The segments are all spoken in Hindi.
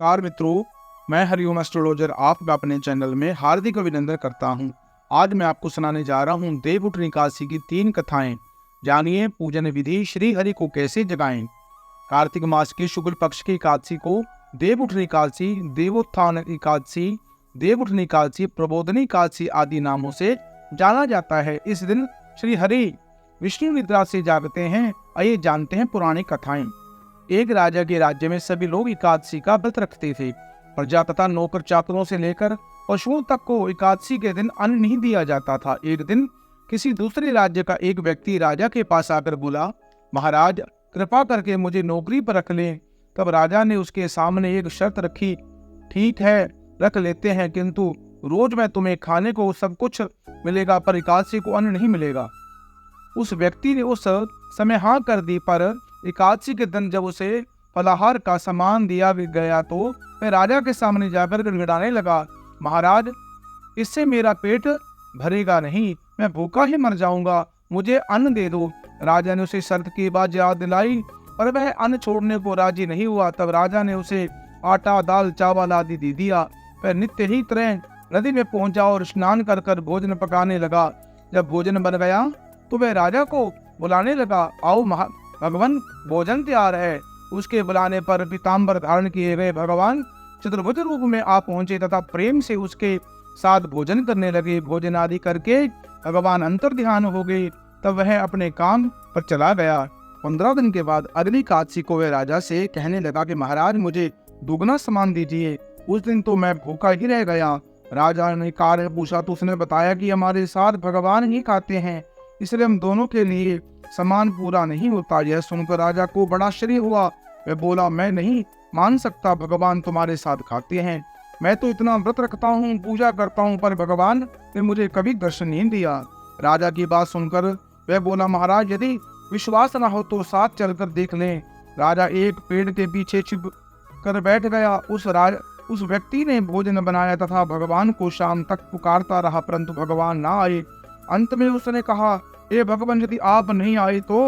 नमस्कार मित्रों, मैं हरिओम एस्ट्रोलॉजर आपका अपने चैनल में हार्दिक अभिनंदन करता हूं। आज मैं आपको सुनाने जा रहा हूं देवउठ एकादशी की 3 कथाएं। जानिए पूजन विधि, श्री हरि को कैसे जगाएं। कार्तिक मास के शुक्ल पक्ष की एकादशी को देवउठ एकादशी, देवोत्थान एकादशी, देवउठ एकादशी, प्रबोधनी एकादशी आदि नामों से जाना जाता है। इस दिन श्री हरि विष्णु निद्रा से जागते हैं। आइए जानते हैं पुरानी कथाएं। एक राजा के राज्य में सभी लोग एकादशी का व्रत रखते थे। प्रजा तथा नौकर चाकरों से लेकर पशुओं तक को एकादशी के दिन अन्न नहीं दिया जाता था। एक दिन किसी दूसरे राज्य का एक व्यक्ति राजा के पास आकर बोला, महाराज कृपा करके मुझे नौकरी पर रख लें। तब राजा ने उसके सामने एक शर्त रखी, ठीक है रख लेते हैं, किंतु रोज मैं तुम्हें खाने को सब कुछ मिलेगा पर एकादशी को अन्न नहीं मिलेगा। उस व्यक्ति ने उस समय हाँ कर दी, पर एकादशी के दिन जब उसे फलाहार का सामान दिया गया तो वह राजा के सामने जाकर गिड़गिड़ाने लगा, महाराज इससे मेरा पेट भरेगा नहीं, मैं भूखा ही मर जाऊंगा, मुझे अन्न दे दो। राजा ने उसे शर्त की बात याद दिलाई, पर वह अन्न छोड़ने को राजी नहीं हुआ। तब राजा ने उसे आटा, दाल, चावल आदि दे दिया। वह नित्य ही तरह नदी में पहुंचा और स्नान कर कर भोजन पकाने लगा। जब भोजन बन गया तो वह राजा को बुलाने लगा, आओ भगवान भोजन तैयार है। उसके बुलाने पर पीताम्बर धारण किए गए भगवान चतुर्भुज रूप में आ पहुंचे तथा प्रेम से उसके साथ भोजन करने लगे। भोजन आदि करके भगवान अंतर ध्यान हो गए। तब वह अपने काम पर चला गया। 15 दिन के बाद अगली एकादशी को वह राजा से कहने लगा कि महाराज मुझे दुगना सामान दीजिए। उस दिन तो मैं भूखा ही रह गया। राजा ने कारण पूछा तो उसने बताया कि हमारे साथ भगवान ही खाते हैं, इसलिए हम दोनों के लिए सामान पूरा नहीं होता। यह सुनकर राजा को बड़ा आश्चर्य हुआ। वह बोला, मैं नहीं मान सकता, भगवान तुम्हारे साथ खाते हैं। मैं तो इतना व्रत रखता हूँ, पूजा करता हूँ, पर भगवान ने मुझे कभी दर्शन नहीं दिया। राजा की बात सुनकर वह बोला, महाराज यदि विश्वास न हो तो साथ चलकर देख लें। राजा एक पेड़ के पीछे छिप कर बैठ गया। उस व्यक्ति ने भोजन बनाया तथा भगवान को शाम तक पुकारता रहा, परंतु भगवान ना आए। अंत में उसने कहा, हे भगवान यदि आप नहीं आए तो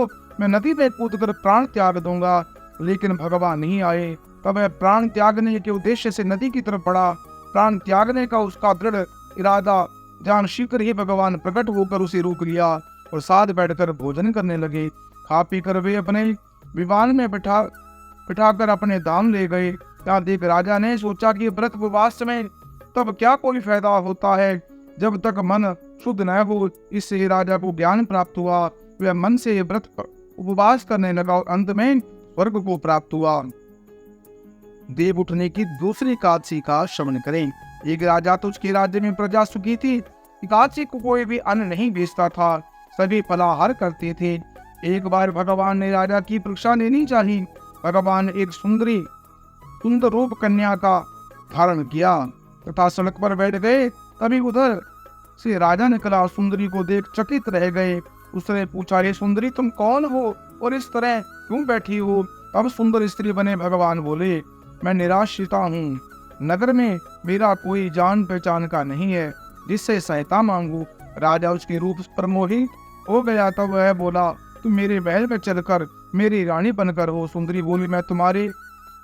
मैं नदी में कूदकर प्राण त्याग दूंगा। लेकिन भगवान नहीं आए। तब वह प्राण त्यागने के उद्देश्य से नदी की तरफ बढ़ा। प्राण त्यागने का उसका दृढ़ इरादा जान शीघ्र ही भगवान प्रकट होकर उसे रोक लिया और साथ बैठकर भोजन करने लगे। खा पी कर वे अपने विमान में बिठाकर अपने धाम ले गए। यहाँ देख राजा ने सोचा कि व्रत उपवास में तब क्या कोई फायदा होता है जब तक मन शुद्ध न हो। इससे राजा को ज्ञान प्राप्त हुआ। वह मन से व्रत उपवास करने लगा और अंत में स्वर्ग को प्राप्त हुआ। देव उठने की दूसरी एकादशी का श्रवण करें। एक राजा तो उसके राज्य में प्रजा सुखी थी। एकादशी को कोई भी अन्न नहीं बेचता था, सभी फलाहार करते थे। एक बार भगवान ने राजा की परीक्षा लेनी चाहिए। भगवान एक सुंदर रूप कन्या का धारण किया तथा सड़क पर बैठ गए। तभी उधर से राजा निकला। सुंदरी को देख चकित रह गए। उसने पूछा, ये सुंदरी तुम कौन हो और इस तरह क्यों बैठी हो। तब सुंदर स्त्री बने भगवान बोले, मैं निराश्रिता हूँ, नगर में मेरा कोई जान पहचान का नहीं है जिससे सहायता मांगू। राजा उसके रूप पर मोहित हो गया। तब वह बोला, तुम मेरे महल में चलकर मेरी रानी बनकर हो। सुंदरी बोली, मैं तुम्हारी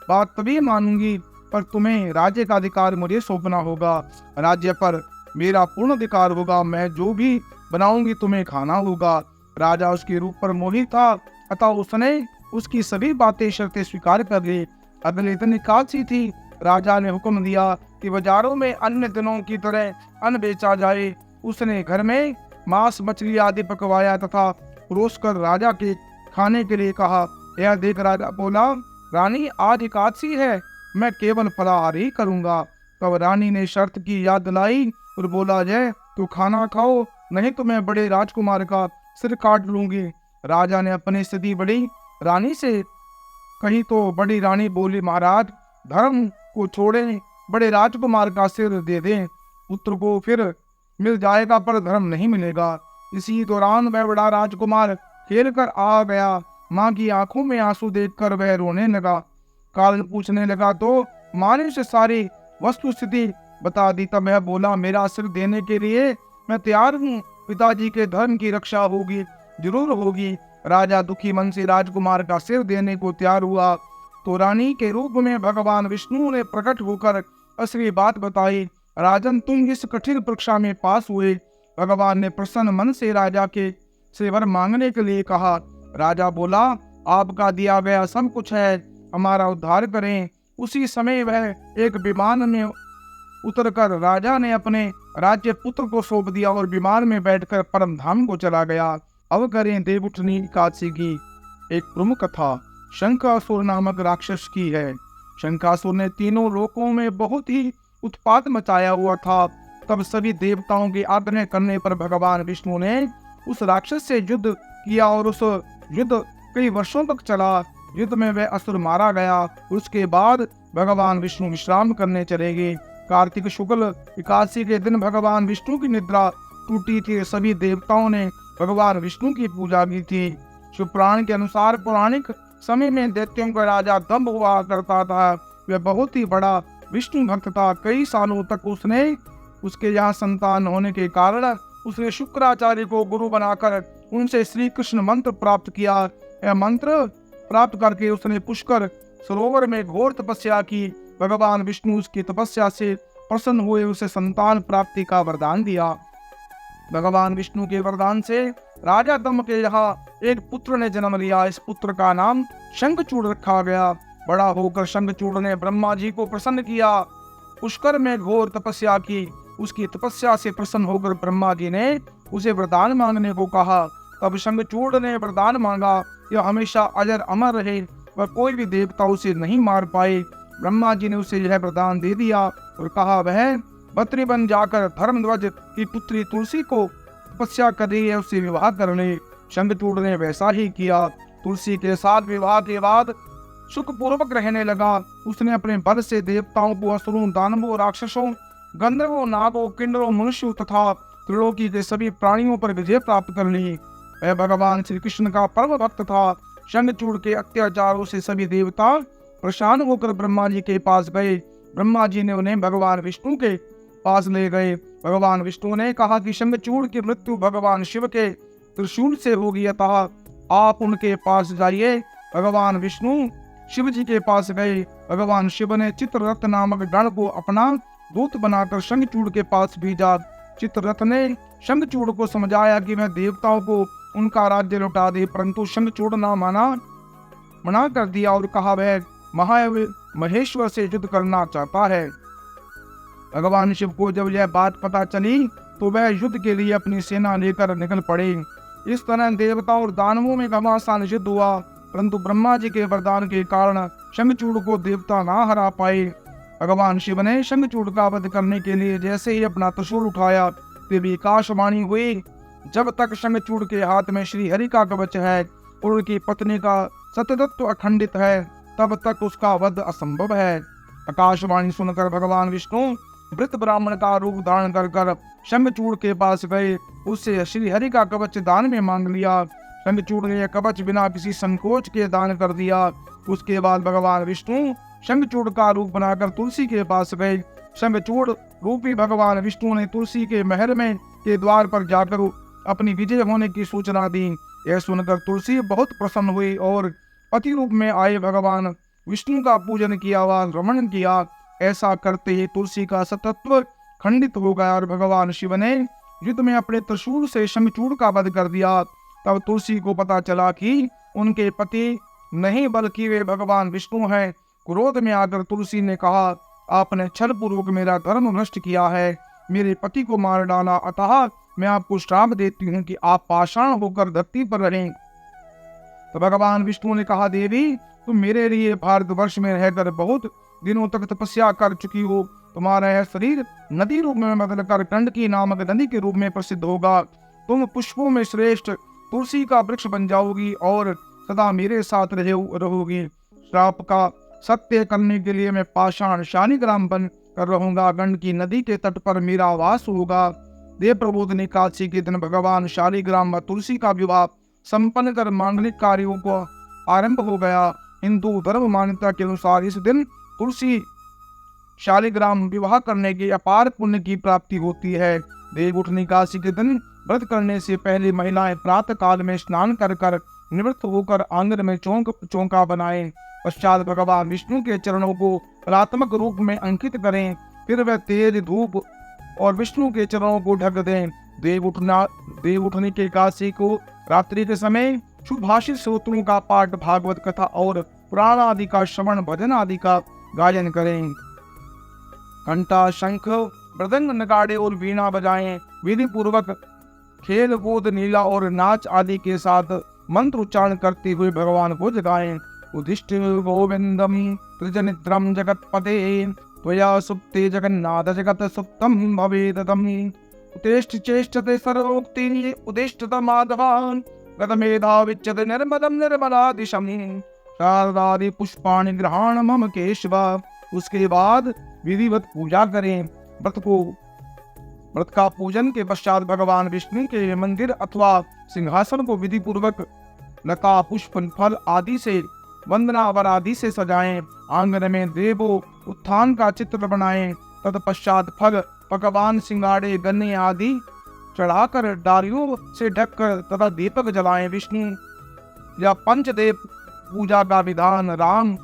बात तभी मानूंगी पर तुम्हें राज्य का अधिकार मुझे सौंपना होगा। राज्य पर मेरा पूर्ण अधिकार होगा। मैं जो भी बनाऊंगी तुम्हें खाना होगा। राजा उसके रूप पर मोहित था अतः उसने उसकी सभी बातें शर्तें स्वीकार कर ली। अगले दिन एकादशी थी। राजा ने हुक्म दिया कि बाजारों में अन्य दिनों की तरह अन्न बेचा जाए। उसने घर में मांस, मछली आदि पकवाया तथा रोज कर राजा के खाने के लिए कहा। यह देख राजा बोला, रानी आज एकादशी है, मैं केवल फलाहार ही करूंगा। तब रानी ने शर्त की याद दिलाई और बोला, जय तू खाना खाओ नहीं तो मैं बड़े राजकुमार का सिर काट लूंगी। राजा ने अपनी स्थिति बड़ी रानी से कही तो बड़ी रानी बोली, महाराज धर्म को छोड़े, बड़े राजकुमार का सिर दे दें, पुत्र को फिर मिल जाएगा पर धर्म नहीं मिलेगा। इसी दौरान वह बड़ा राजकुमार खेल कर आ गया। माँ की आंखों में आंसू देखकर वह रोने लगा। कारण पूछने लगा तो माँ ने उसे सारी वस्तु स्थिति बता दी। तब वह बोला, मेरा सिर देने के लिए मैं तैयार हूँ, पिताजी के धर्म की रक्षा होगी, जरूर होगी। राजा दुखी मन से राजकुमार का सिर देने को तैयार हुआ। तो रानी के रूप में भगवान विष्णु ने प्रकट होकर असली बात बताई। राजन, तुम इस कठिन परीक्षा में पास हुए। भगवान ने प्रसन्न मन से राजा के से वर मांगने के लिए कहा। राजा बोला, आपका दिया गया सब कुछ है, हमारा उद्धार करें। उसी समय वह एक विमान में उतरकर राजा ने अपने राज्य पुत्र को सौंप दिया और विमान में बैठकर परम धाम को चला गया। अब करें देवउठनी एकादशी की एक प्रमुख कथा शंखासुर नामक राक्षस की है। शंखासुर ने तीनों लोकों में बहुत ही उत्पात मचाया हुआ था। तब सभी देवताओं के आग्रह करने पर भगवान विष्णु ने उस राक्षस से युद्ध किया और उस युद्ध कई वर्षों तक चला। युद्ध में वह असुर मारा गया। उसके बाद भगवान विष्णु विश्राम करने चले गए। कार्तिक शुक्ल एकादशी के दिन भगवान विष्णु की निद्रा टूटी थी। सभी देवताओं ने भगवान विष्णु की पूजा की थी। शिवपुराण के अनुसार पौराणिक समय में दैत्यों का राजा दंभ हुआ करता था। वह बहुत ही बड़ा विष्णु भक्त था। कई सालों तक उसके यहाँ संतान होने के कारण उसने शुक्राचार्य को गुरु बनाकर उनसे श्री कृष्ण मंत्र प्राप्त किया। यह मंत्र प्राप्त करके उसने पुष्कर सरोवर में घोर तपस्या की। भगवान विष्णु उसकी तपस्या से प्रसन्न हुए, उसे संतान प्राप्ति का वरदान दिया। भगवान विष्णु के वरदान से राजा दंभ के यहाँ एक पुत्र ने जन्म लिया। इस पुत्र का नाम शंखचूड़ रखा गया। बड़ा होकर शंखचूड़ ने ब्रह्मा जी को प्रसन्न किया। पुष्कर में घोर तपस्या की। उसकी तपस्या से प्रसन्न होकर ब्रह्मा जी ने उसे वरदान मांगने को कहा। तब शंखचूड़ ने वरदान मांगा, यह हमेशा अजर अमर रहे, वह कोई भी देवता उसे नहीं मार पाए। ब्रह्मा जी ने उसे यह वरदान दे दिया और कहा वह बद्री बन जाकर धर्मध्वज की पुत्री तुलसी को तपस्या कर रही है, उससे विवाह कर ले। शंखचूड़ ने वैसा ही किया। तुलसी के साथ विवाह के बाद सुख पूर्वक रहने लगा। उसने अपने बल से देवताओं को, असुरों, दानवों, राक्षसों, गंधर्वों, नागों, किन्नरों, मनुष्यों तथा त्रिलोकी के सभी प्राणियों पर विजय प्राप्त कर ली। वह भगवान श्री कृष्ण का परम भक्त था। शंखचूड़ के अत्याचारों से सभी देवता परेशान होकर ब्रह्मा जी के पास गए। ब्रह्मा जी ने उन्हें भगवान विष्णु के पास ले गए। भगवान विष्णु ने कहा कि शंखचूड़ की मृत्यु भगवान शिव के त्रिशूल से होगी, अतः आप उनके पास जाइए। भगवान विष्णु शिव जी के पास गए। भगवान शिव ने चित्ररथ नामक गण को अपना दूत बनाकर शंखचूड़ के पास भेजा। चित्ररथ ने शंखचूड़ को समझाया कि वह देवताओं को उनका राज्य लौटा दे, परंतु शंखचूड़ मना कर दिया और कहा वह महेश्वर से युद्ध करना चाहता है। भगवान शिव को जब यह बात पता चली तो वह युद्ध के लिए अपनी सेना लेकर निकल पड़े। इस तरह देवताओं और दानवों में घमासान युद्ध हुआ, परंतु ब्रह्मा जी के वरदान के कारण शंखचूड़ को देवता ना हरा पाए। भगवान शिव ने शंखचूड़ का वध करने के लिए जैसे ही अपना त्रिशूल उठाया, तभी आकाशवाणी हुई, जब तक शंखचूड़ के हाथ में श्री हरि का कवच है और उनकी पत्नी का सततत्व अखंडित है, तब तक उसका वध असंभव है। आकाशवाणी सुनकर भगवान विष्णु वृत ब्राह्मण का रूप धारण कर शंखचूड़ के पास गए। उससे श्री हरि का कवच दान में मांग लिया। शंखचूड़ ने यह कवच बिना किसी संकोच के दान कर दिया। उसके बाद भगवान विष्णु शंखचूड़ का रूप बनाकर तुलसी के पास गए। शंखचूड़ रूपी भगवान विष्णु ने तुलसी के महल में के द्वार पर जाकर अपनी विजय होने की सूचना दी। यह सुनकर तुलसी बहुत प्रसन्न हुई और पति रूप में आए भगवान विष्णु का पूजन किया व रमण किया। ऐसा करते ही तुलसी का सतत्व खंडित हो गया और भगवान शिव ने युद्ध में अपने त्रिशूल से शंखचूड़ का वध कर दिया। तब तुलसी को पता चला कि उनके पति नहीं बल्कि वे भगवान विष्णु हैं। क्रोध में आकर तुलसी ने कहा, आपने छल पूर्वक मेरा धर्म नष्ट किया है, मेरे पति को मार डाला, अतः मैं आपको श्राप देती हूँ कि आप पाषाण होकर धरती पर रहें। तो भगवान विष्णु ने कहा, देवी तुम मेरे लिए भारतवर्ष में रहकर बहुत दिनों तक तपस्या कर चुकी हो। तुम्हारा यह शरीर नदी रूप में बदलकर गंडकी नामक नदी के रूप में प्रसिद्ध होगा। तुम पुष्पों में श्रेष्ठ तुलसी का वृक्ष बन जाओगी और सदा मेरे साथ रहोगी। श्राप का सत्य करने के लिए मैं पाषाण शालिग्राम बन कर रहूंगा। गंडकी नदी के तट पर मेरा वास होगा। देव प्रबोधन एकादशी के दिन भगवान शालिग्राम व तुलसी का विवाह संपन्न कर मांगलिक कार्यों को आरंभ हो गया। हिंदू धर्म मान्यता के अनुसार इस दिन तुलसी शालिग्राम विवाह करने के अपार पुण्य की प्राप्ति होती है। देवउठनी एकादशी के दिन व्रत करने से पहले महिलाएं प्रातः काल में स्नान कर निवृत्त होकर आंगन में चौका बनाएं। पश्चात भगवान विष्णु के चरणों को कलात्मक रूप में अंकित करें। फिर वह तेज धूप और विष्णु के चरणों को ढक दें। देव उठने के एकादशी को रात्रि के समय सुभाषित सूत्रों का पाठ, भागवत कथा और पुराण आदि का श्रवण, भजन आदि का गायन करें। घंटा, शंख, मृदंग, नगाड़े और वीणा बजाएं। विधि पूर्वक खेल कूद, लीला और नाच आदि के साथ मंत्र उच्चारण करते हुए भगवान को जगाएं। उदिष्ट गोविंदम त्रिजनिद्रम जगतपते त्वया सुप्ते जगन्नाथ जगत सुप्तम भवेदतम उतेष्ट चेष्टते सर्वोक्ति उदिष्टत माधवान् गतमेधा विच्यते निर्मदम निर्मलादिशम शारदादि पुष्पाणि ग्रहण मम केशव। उसके बाद विधिवत पूजा करें। व्रत का पूजन के पश्चात भगवान विष्णु के मंदिर अथवा सिंहासन को विधि पूर्वक लता, पुष्प, फल आदि से वंदना वर आदि से सजाएं। आंगन में देवो उत्थान का चित्र बनाएं। तत्पश्चात फल, पकवान, सिंगाड़े, गन्ने आदि चढ़ाकर डालियों से ढककर तथा दीपक जलाएं। विष्णु या पंचदेव पूजा का विधान राम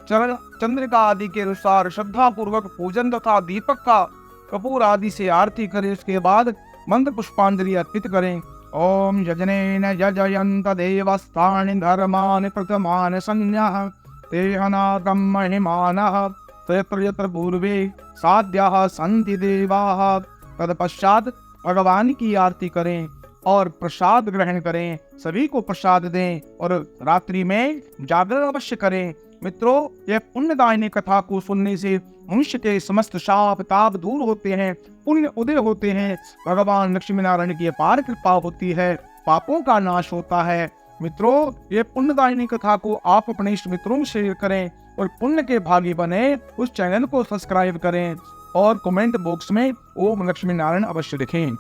चरण चंद्रिका आदि के अनुसार श्रद्धा पूर्वक पूजन तथा दीपक का कपूर आदि से आरती करें। उसके बाद मंत्र पुष्पांजलि अर्पित करें। ओम यजनेन यजयन्त देवस्तानि धर्मानि प्रथमानि संज्ञः तेहनाकं महिमानः तत्र यत्र पूर्वे साध्याः सन्ति देवाः। तत्पश्चात भगवान की आरती करें और प्रसाद ग्रहण करें। सभी को प्रसाद दें और रात्रि में जागरण अवश्य करें। मित्रों, यह पुण्यदायिनी कथा को सुनने से मनुष्य के समस्त शाप ताप दूर होते हैं, पुण्य उदय होते हैं, भगवान लक्ष्मी नारायण की अपार कृपा होती है, पापों का नाश होता है। मित्रों, ये पुण्यदायिनी कथा को आप अपने इष्ट मित्रों में शेयर करें और पुण्य के भागी बने। उस चैनल को सब्सक्राइब करें और कमेंट बॉक्स में ओम लक्ष्मी नारायण अवश्य लिखें।